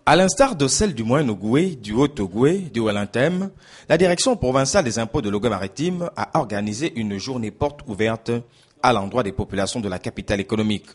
À l'instar de celle du Moyen-Ogooué, du Haut-Ogooué, du Wellington, la direction provinciale des impôts de l'Ogooué-Maritime a organisé une journée porte ouverte à l'endroit des populations de la capitale économique.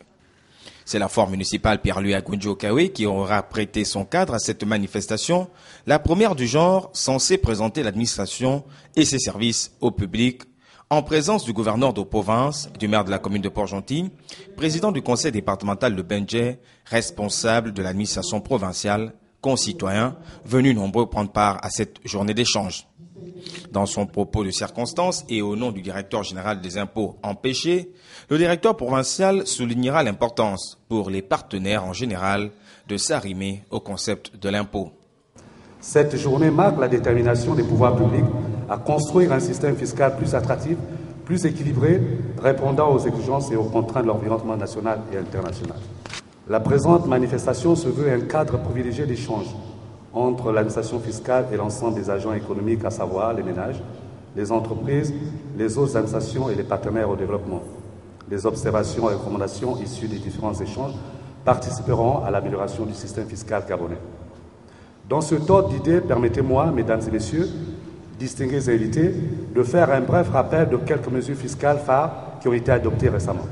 C'est la foire municipale Pierre-Louis Agunjo-Okawe qui aura prêté son cadre à cette manifestation, la première du genre censée présenter l'administration et ses services au public, en présence du gouverneur de province, du maire de la commune de Port-Gentil, président du conseil départemental de Benje, responsable de l'administration provinciale, concitoyens, venus nombreux prendre part à cette journée d'échange. Dans son propos de circonstance et au nom du directeur général des impôts empêchés, le directeur provincial soulignera l'importance pour les partenaires en général de s'arrimer au concept de l'impôt. Cette journée marque la détermination des pouvoirs publics à construire un système fiscal plus attractif, plus équilibré, répondant aux exigences et aux contraintes de l'environnement national et international. La présente manifestation se veut un cadre privilégié d'échange entre l'administration fiscale et l'ensemble des agents économiques, à savoir les ménages, les entreprises, les autres administrations et les partenaires au développement. Les observations et recommandations issues des différents échanges participeront à l'amélioration du système fiscal gabonais. Dans ce ordre d'idées, permettez-moi, mesdames et messieurs, distingués invités, de faire un bref rappel de quelques mesures fiscales phares qui ont été adoptées récemment.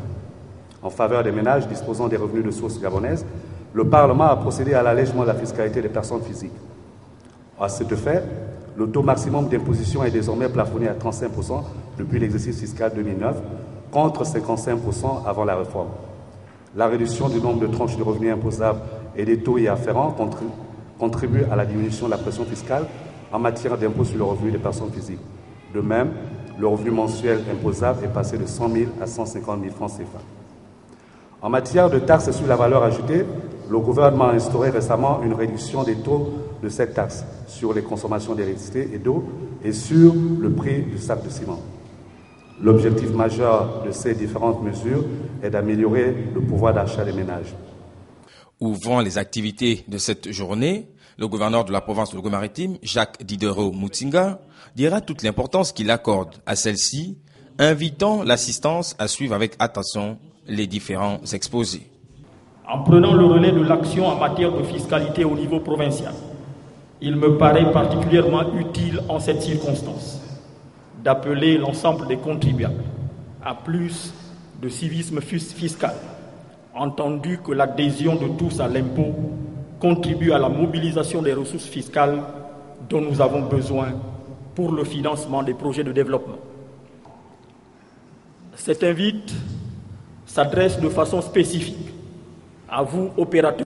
En faveur des ménages disposant des revenus de source gabonaise, le Parlement a procédé à l'allègement de la fiscalité des personnes physiques. À cet effet, le taux maximum d'imposition est désormais plafonné à 35% depuis l'exercice fiscal 2009, contre 55% avant la réforme. La réduction du nombre de tranches de revenus imposables et des taux y afférents contribue à la diminution de la pression fiscale en matière d'impôt sur le revenu des personnes physiques. De même, le revenu mensuel imposable est passé de 100 000 à 150 000 francs CFA. En matière de taxes sur la valeur ajoutée, le gouvernement a instauré récemment une réduction des taux de cette taxe sur les consommations d'électricité et d'eau et sur le prix du sac de ciment. L'objectif majeur de ces différentes mesures est d'améliorer le pouvoir d'achat des ménages. Ouvrant les activités de cette journée, le gouverneur de la province de l'Ogooué-Maritime, Jacques Diderot Moutinga, dira toute l'importance qu'il accorde à celle-ci, invitant l'assistance à suivre avec attention les différents exposés. En prenant le relais de l'action en matière de fiscalité au niveau provincial, il me paraît particulièrement utile en cette circonstance d'appeler l'ensemble des contribuables à plus de civisme fiscal, entendu que l'adhésion de tous à l'impôt contribue à la mobilisation des ressources fiscales dont nous avons besoin pour le financement des projets de développement. Cette invite s'adresse de façon spécifique à vous, opérateurs.